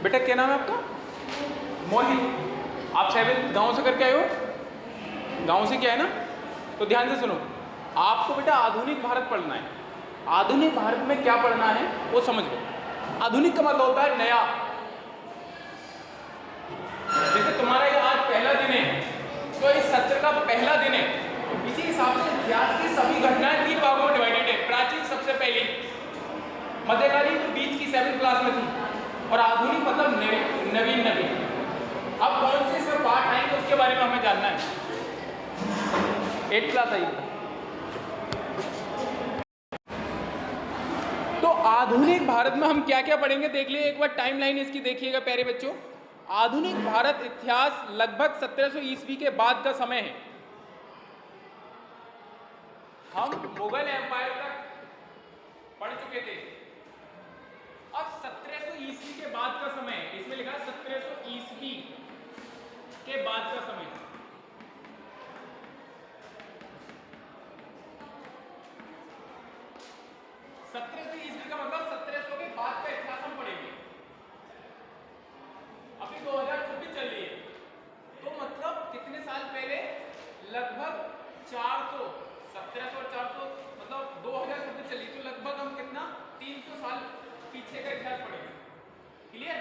बेटा क्या नाम है आपका? मोहित। आप 7th गांव से करके आए हो? गांव से क्या है ना? तो ध्यान से सुनो, आपको बेटा आधुनिक भारत पढ़ना है। आधुनिक भारत में क्या पढ़ना है वो समझ लो। आधुनिक का मतलब होता है नया। जैसे तुम्हारा ये आज पहला दिन है, तो इस सत्र का पहला दिन है, इसी हिसाब से इतिहास की सभी घटनाएं 3 भागों में डिवाइडेड है। प्राचीन सबसे पहली, मध्यकालीन तो बीच की 7th क्लास में थी, और आधुनिक मतलब नवीन नवीन। अब कौन से इसमें पार्ट आएंगे उसके बारे में हमें जानना है। 8th क्लास आई। तो आधुनिक भारत में हम क्या क्या पढ़ेंगे देख लिए एक बार, टाइमलाइन इसकी देखिएगा प्यारे बच्चों। आधुनिक भारत इतिहास लगभग 1700 ईस्वी के बाद का समय है। हम मुगल एम्पायर तक पढ़ चुके थे। अब 1700 ईस्वी के बाद का समय है, इसमें लिखा है 1700 ईस्वी के बाद का समय। ईस्वी का मतलब 1700 के बाद का इतिहास हम पढ़ेंगे। अभी 2026 चल रही है, तो मतलब कितने साल पहले? लगभग 400, 1700 और 400 मतलब 2026 चली, तो लगभग हम कितना 300 साल पीछे का इतिहास पढ़ेंगे। क्लियर?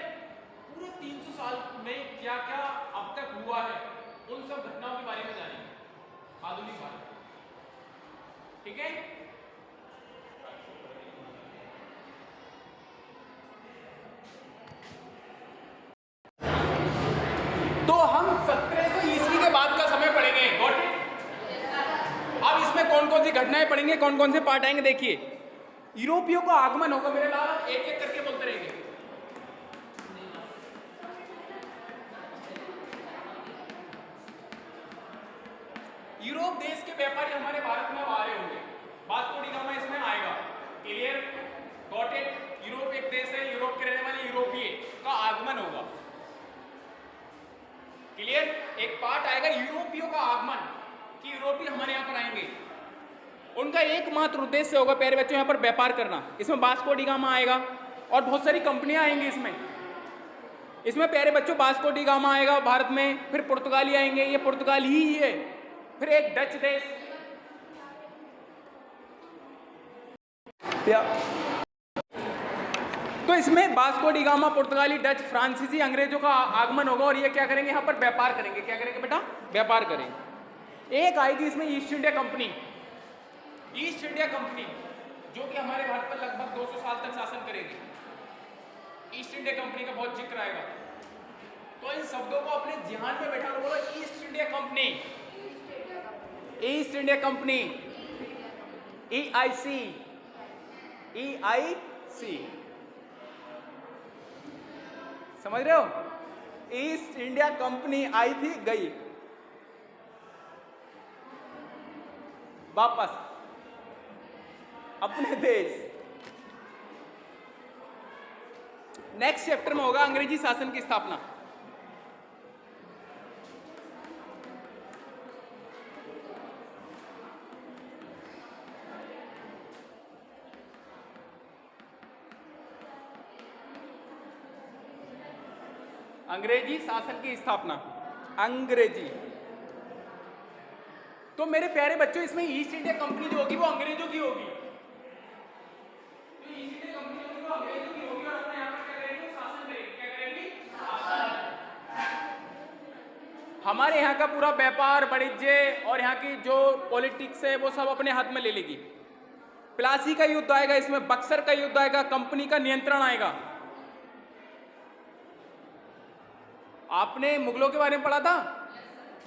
पूरे 300 साल में क्या क्या अब तक हुआ है उन सब घटनाओं के बारे में जानेंगे आधुनिक भारत। ठीक है? तो हम 1700 ईस्वी के बाद का समय पढ़ेंगे। Got it? अब इसमें कौन कौन सी घटनाएं पढ़ेंगे, कौन कौन से पार्ट आएंगे देखिए। यूरोपियों का आगमन होगा मेरे लाल, एक एक करके बोलते रहेंगे। यूरोप देश के व्यापारी हमारे भारत में आ रहे होंगे, वास्को डी गामा इसमें आएगा। क्लियर? Got it? यूरोप एक देश है, यूरोप के रहने वाले यूरोपीय का आगमन होगा। क्लियर? एक पार्ट आएगा यूरोपियों का आगमन, कि यूरोपीय हमारे यहाँ पर आएंगे। उनका एकमात्र उद्देश्य होगा प्यारे बच्चों यहाँ पर व्यापार करना। इसमें वास्को डी गामा आएगा और बहुत सारी कंपनियां आएंगी इसमें प्यारे बच्चों वास्को डी गामा आएगा भारत में, फिर पुर्तगाली आएंगे, ये पुर्तगाल ही है, फिर एक डच देश। तो इसमें वास्को डी गामा, पुर्तगाली, डच, फ्रांसीसी, अंग्रेजों का आगमन होगा, और ये क्या करेंगे यहाँ पर? व्यापार करेंगे। क्या करेंगे बेटा? व्यापार करेंगे। एक आएगी इसमें east India company. East India company जो कि हमारे भारत पर लगभग 200 साल तक शासन करेगी। ईस्ट इंडिया कंपनी का बहुत जिक्र आएगा, तो इन शब्दों को अपने ध्यान में बैठा लो। बोलो east India company. East India company, EIC, EIC, समझ रहे हो? ईस्ट इंडिया कंपनी आई थी, गई वापस अपने देश। नेक्स्ट चैप्टर में होगा अंग्रेजी शासन की स्थापना। अंग्रेजी शासन की स्थापना, अंग्रेजी। तो मेरे प्यारे बच्चों इसमें ईस्ट इंडिया कंपनी जो होगी वो अंग्रेजों की होगी। तो ईस्ट इंडिया कंपनी होगी वो अंग्रेजों की होगी, और अपने यहाँ पर क्या करेंगे? शासन करेंगे। क्या करेंगे? शासन। हमारे यहाँ का पूरा व्यापार, वाणिज्य और यहाँ की जो पॉलिटिक्स है वो सब अपने हाथ में ले लेगी। प्लासी का युद्ध आएगा इसमें, बक्सर का युद्ध आएगा, कंपनी का नियंत्रण आएगा। आपने मुगलों के बारे में पढ़ा था?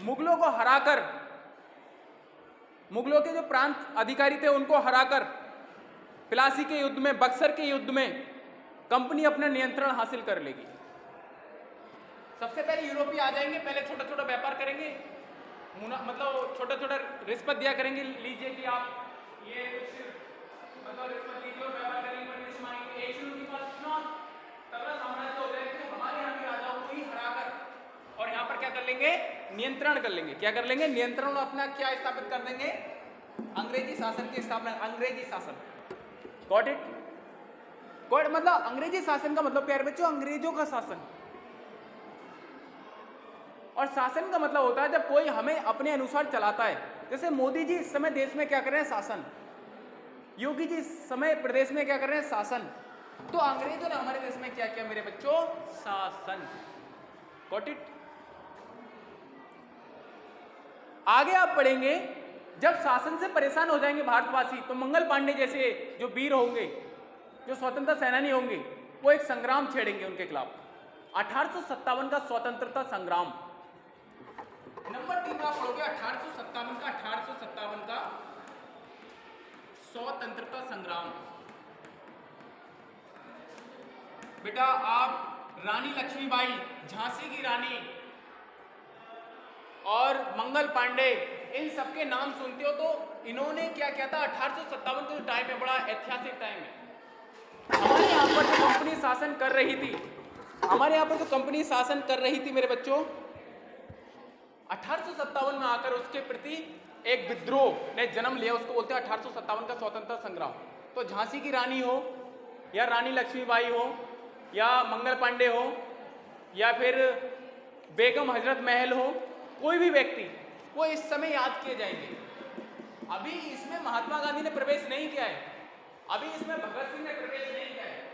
मुगलों को हराकर, मुगलों के जो प्रांत अधिकारी थे उनको हराकर प्लासी के युद्ध में, बक्सर के युद्ध में कंपनी अपना नियंत्रण हासिल कर लेगी। सबसे पहले यूरोपीय आ जाएंगे, पहले छोटा छोटा व्यापार करेंगे, मतलब छोटा छोटा रिश्वत दिया करेंगे। लीजिए कि आप ये कुछ मतलब रिश्वत लीजिए और व्यापार करेंगे, परमिशन मांगेंगे। एक शुरू के पास इतना तगड़ा साम्राज्य हो जाएगा कि हमारे यहाँ के राजाओं को ही हराकर और यहाँ पर क्या कर लेंगे? नियंत्रण कर लेंगे। क्या कर लेंगे? नियंत्रण। अपना क्या स्थापित कर देंगे? अंग्रेजी शासन की स्थापना, अंग्रेजी शासन। Got it? मतलब अंग्रेजी शासन का मतलब प्यारे बच्चों अंग्रेजों का शासन। और शासन का मतलब होता है जब कोई हमें अपने अनुसार चलाता है। जैसे मोदी जी इस समय देश में क्या कर रहे हैं, शासन। योगी जी इस समय प्रदेश में क्या कर रहे हैं, शासन। तो अंग्रेजों ने हमारे देश में क्या किया मेरे बच्चों, शासन। Got it. आगे आप पढ़ेंगे जब शासन से परेशान हो जाएंगे भारतवासी तो मंगल पांडे जैसे जो वीर होंगे, जो स्वतंत्रता सेनानी होंगे, वो एक संग्राम छेड़ेंगे उनके खिलाफ। 1857 का स्वतंत्रता संग्राम। नंबर 3 आप पढ़ोगे 1857 का स्वतंत्रता संग्राम। बेटा आप रानी लक्ष्मीबाई, झांसी की रानी और मंगल पांडे, इन सबके नाम सुनते हो तो इन्होंने क्या किया था। 1857 का जो टाइम है बड़ा ऐतिहासिक टाइम है। हमारे यहाँ पर जो कंपनी शासन कर रही थी, हमारे यहाँ पर जो कंपनी शासन कर रही थी मेरे बच्चों, 1857 में आकर उसके प्रति एक विद्रोह ने जन्म लिया। उसको बोलते हैं 1857 का स्वतंत्रता संग्राम। तो झांसी की रानी हो या रानी लक्ष्मीबाई हो या मंगल पांडे हो या फिर बेगम हजरत महल हो, कोई भी व्यक्ति वो इस समय याद किए जाएंगे। अभी इसमें महात्मा गांधी ने प्रवेश नहीं किया है, अभी इसमें भगत सिंह ने प्रवेश नहीं किया है।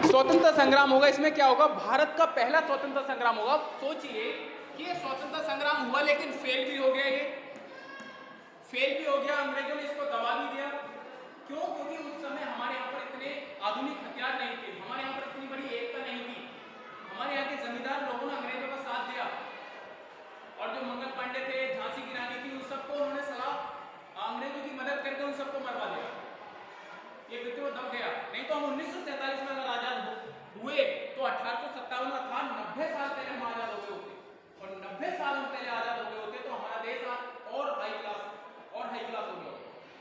स्वतंत्रता संग्राम होगा, इसमें क्या होगा, भारत का पहला स्वतंत्रता संग्राम होगा। सोचिए कि ये स्वतंत्रता संग्राम हुआ लेकिन फेल भी हो गया, ये फेल भी हो गया, अंग्रेजों ने इसको दबा भी दिया। क्यों? क्योंकि उस समय हमारे यहाँ पर इतने आधुनिक हथियार नहीं थे, हमारे यहाँ पर इतनी बड़ी एकता नहीं थी। हमारे यहाँ के जमींदार लोगों ने अंग्रेजों का साथ दिया और जो मंगल पांडे थे, झांसी की रानी थी, उन सबको उन्होंने सलाह अंग्रेजों की मदद करके उन सबको मरवा दिया। ये विद्रोह दब गया। नहीं तो हम 1947 में अगर आजाद हुए तो 1857 में था, 90 साल पहले हम आजाद हो गए होते, और 90 साल हम पहले आजाद हो गए होते तो हमारा देश आज और हाई क्लास हो गया।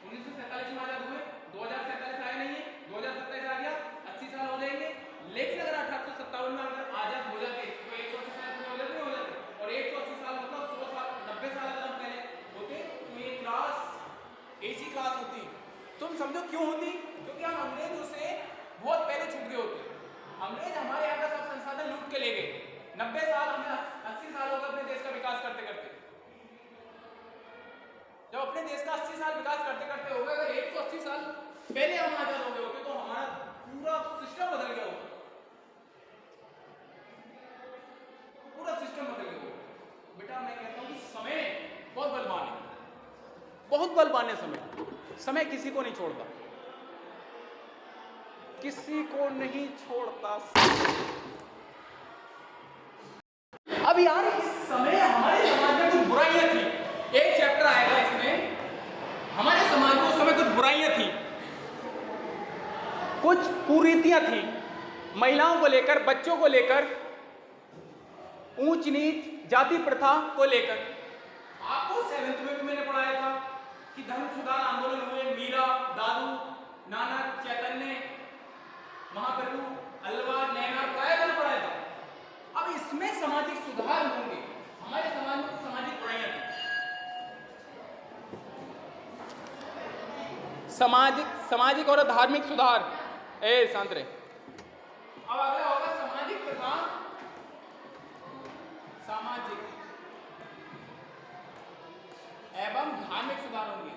1947 में आजाद हुए, 2047 आया नहीं है, 2027 आ गया, 80 साल हो जाएंगे। लेकिन अगर 1857 में अगर आजाद हो जाते तो 180 साल पूरे हो जाते, और 180 साल मतलब 100 साल, 90 साल अगर हम पहले होते तो ये क्लास ऐसी क्लास होती। तुम समझो क्यों होती, क्योंकि हम अंग्रेजों से बहुत पहले छूट गए होते। अंग्रेज हमारे यहाँ का सब संसाधन लूट के ले गए। 90 साल, हमें 80 साल हो गए अपने देश का विकास करते करते। जब अपने देश का 80 साल विकास करते करते हो गए, अगर 180 साल पहले हम आजाद हो गए होते तो हमारा पूरा सिस्टम बदल गया होता, पूरा सिस्टम बदल गया होता। बेटा मैं कहता हूँ कि समय बहुत बलवान है, बहुत बलवान है। समय किसी को नहीं छोड़ता, किसी को नहीं छोड़ता। अब यार इस समय हमारे समाज में कुछ बुराइयां थी, एक चैप्टर आएगा इसमें, हमारे समाज में उस समय कुछ बुराइयां थी, कुछ कुरीतियां थी, महिलाओं को लेकर, बच्चों को लेकर, ऊंच नीच, जाति प्रथा को लेकर। आपको 7th में भी मैंने पढ़ाया था कि धर्म सुधार आंदोलन हुए, मीरा, दादू, नानक, चैतन्य, महाप्रभु, अलवार, नैनार, काय पढ़ाया था। अब इसमें सामाजिक सुधार होंगे, हमारे समाज में सामाजिक बुराइयां थी, सामाजिक और धार्मिक सुधार। शांत रहे। अब अगला होगा सामाजिक तथा सामाजिक एवं धार्मिक सुधार होंगे।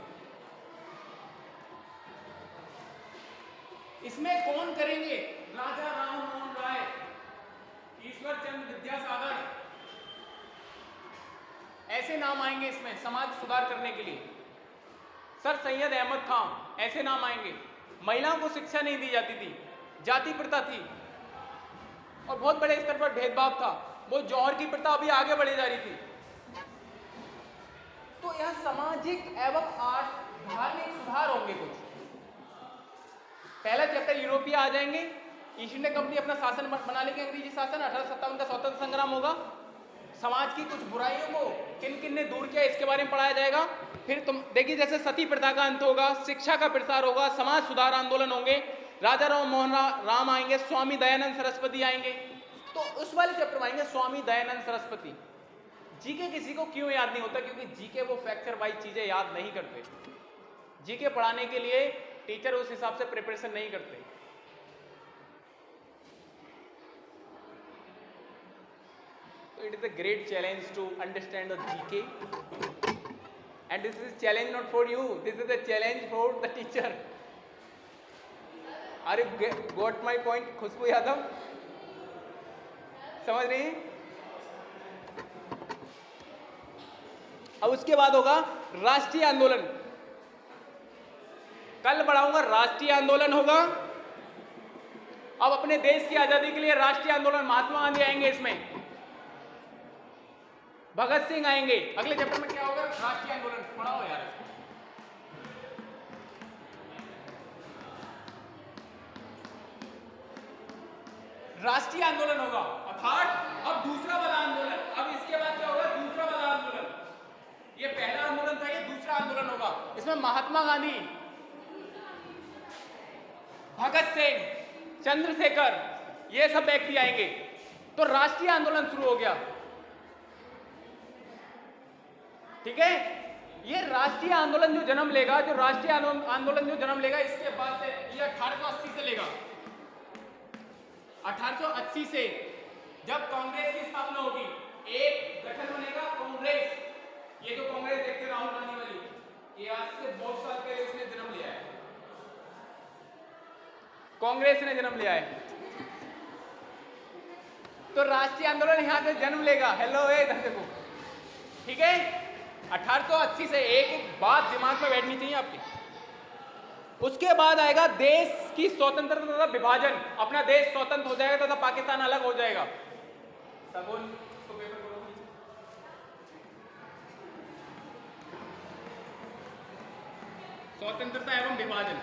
इसमें कौन करेंगे? राजा राम मोहन राय, ईश्वर चंद्र विद्यासागर, ऐसे नाम आएंगे इसमें समाज सुधार करने के लिए। सर सैयद अहमद खान, ऐसे नाम आएंगे। महिलाओं को शिक्षा नहीं दी जाती थी, जाति प्रथा थी और बहुत बड़े स्तर पर भेदभाव था, वो जौहर की प्रथा अभी आगे बढ़ी जा रही थी। तो यह सामाजिक एवं धार्मिक सुधार होंगे कुछ। पहला चैप्टर यूरोपीय आ जाएंगे, ईस्ट इंडिया कंपनी अपना शासन बना लेगी, अंग्रेजी शासन। 1857 का स्वतंत्रता संग्राम होगा। समाज की कुछ बुराइयों को किन किन ने दूर किया इसके बारे में पढ़ाया जाएगा। फिर तुम देखिए जैसे सती प्रथा का अंत होगा, शिक्षा का प्रसार होगा, समाज सुधार आंदोलन होंगे, राजा राम मोहन राम आएंगे, स्वामी दयानंद सरस्वती आएंगे, तो उस वाले चैप्टर में आएंगे स्वामी दयानंद सरस्वती। जीके किसी को क्यों याद नहीं होता? क्योंकि जीके वो फैक्चर वाइज चीजें याद नहीं करते। जीके पढ़ाने के लिए टीचर उस हिसाब से प्रिपरेशन नहीं करते। So it is a great challenge to understand the GK, and this is challenge not for you, this is a challenge for the teacher. Are you got my point? खुशबू यादव समझ रही हैं? अब उसके बाद होगा राष्ट्रीय आंदोलन। कल बढ़ाऊंगा, राष्ट्रीय आंदोलन होगा। अब अपने देश की आजादी के लिए राष्ट्रीय आंदोलन, महात्मा गांधी आएंगे इसमें, भगत सिंह आएंगे। अगले चैप्टर में क्या होगा? राष्ट्रीय आंदोलन। पढ़ाओ यार। राष्ट्रीय आंदोलन होगा, अर्थात अब दूसरा वाला आंदोलन। अब इसके बाद क्या होगा? दूसरा वाला आंदोलन। ये पहला आंदोलन था, ये दूसरा आंदोलन होगा। इसमें महात्मा गांधी, भगत सिंह, चंद्रशेखर, ये सब व्यक्ति आएंगे। तो राष्ट्रीय आंदोलन शुरू हो गया। ठीक है, ये राष्ट्रीय आंदोलन जो जन्म लेगा, जो राष्ट्रीय आंदोलन जो जन्म लेगा, इसके बाद से ये 1880 से लेगा। 1880 से जब कांग्रेस की स्थापना होगी, एक गठन बनेगा कांग्रेस। ये जो कांग्रेस देखते राहुल गांधी वाली, ये आज से बहुत साल पहले उसने जन्म लिया है, कांग्रेस ने जन्म लिया है। तो राष्ट्रीय आंदोलन यहां से जन्म लेगा। हेलो इधर देखो, ठीक है। 1880 से एक बात दिमाग में बैठनी चाहिए आपकी। उसके बाद आएगा देश की स्वतंत्रता तथा विभाजन। अपना देश स्वतंत्र हो जाएगा तथा पाकिस्तान अलग हो जाएगा। सगुन स्वतंत्रता एवं विभाजन।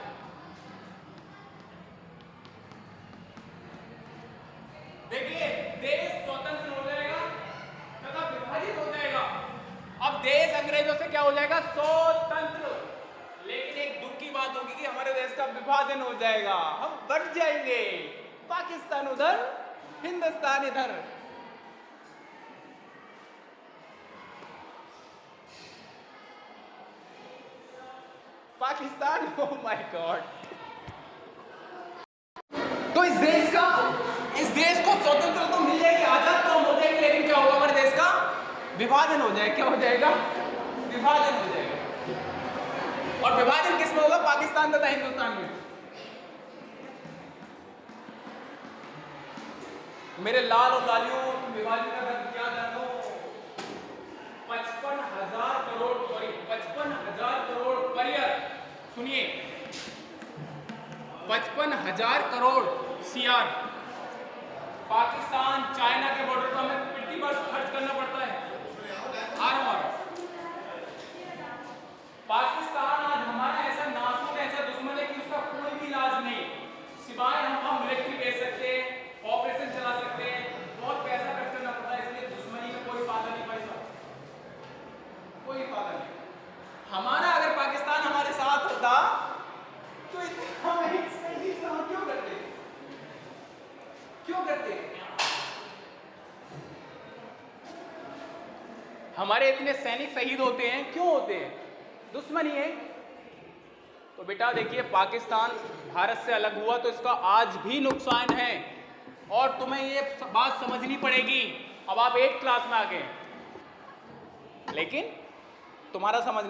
देखिए, देश स्वतंत्र हो जाएगा तथा विभाजित हो जाएगा। अब देश अंग्रेजों से क्या हो जाएगा? स्वतंत्र। लेकिन एक दुख की बात होगी कि हमारे देश का विभाजन हो जाएगा, हम बट जाएंगे, पाकिस्तान उधर, हिंदुस्तान इधर। Pakistan, oh my God. तो इस देश को स्वतंत्रता तो मिल जाएगी, आजाद तो हम हो जाएंगे, लेकिन क्या होगा? हमारे देश का विभाजन हो जाएगा। क्या हो जाएगा? विभाजन हो जाएगा। और विभाजन किसमें होगा? पाकिस्तान तथा हिंदुस्तान में। मेरे लाल और लालियों, तुम विभाजन का दर्द क्या जानो? 55,000 crore, sorry 55,000 crore per year. सुनिए, 55,000 करोड़ सीआर पाकिस्तान चाइना के बॉर्डर पर हमें प्रति वर्ष खर्च करना पड़ता है। पाकिस्तान आज हमारा ऐसा नासूर, ऐसा दुश्मन है कि उसका कोई भी इलाज नहीं, सिवाय हम मिलिट्री भेज सकते हैं, ऑपरेशन चला सकते हैं, बहुत पैसा खर्च करना पड़ता है। इसलिए दुश्मनी का कोई फायदा नहीं पैसा, कोई फायदा नहीं। हमारा अगर पाकिस्तान हमारे साथ होता तो इतना क्यों करते? क्यों करते? हमारे इतने सैनिक शहीद होते हैं, क्यों होते हैं? दुश्मनी है। तो बेटा देखिए, पाकिस्तान भारत से अलग हुआ तो इसका आज भी नुकसान है, और तुम्हें ये बात समझनी पड़ेगी। अब आप 8th क्लास में आ गए, लेकिन तुम्हारा समझ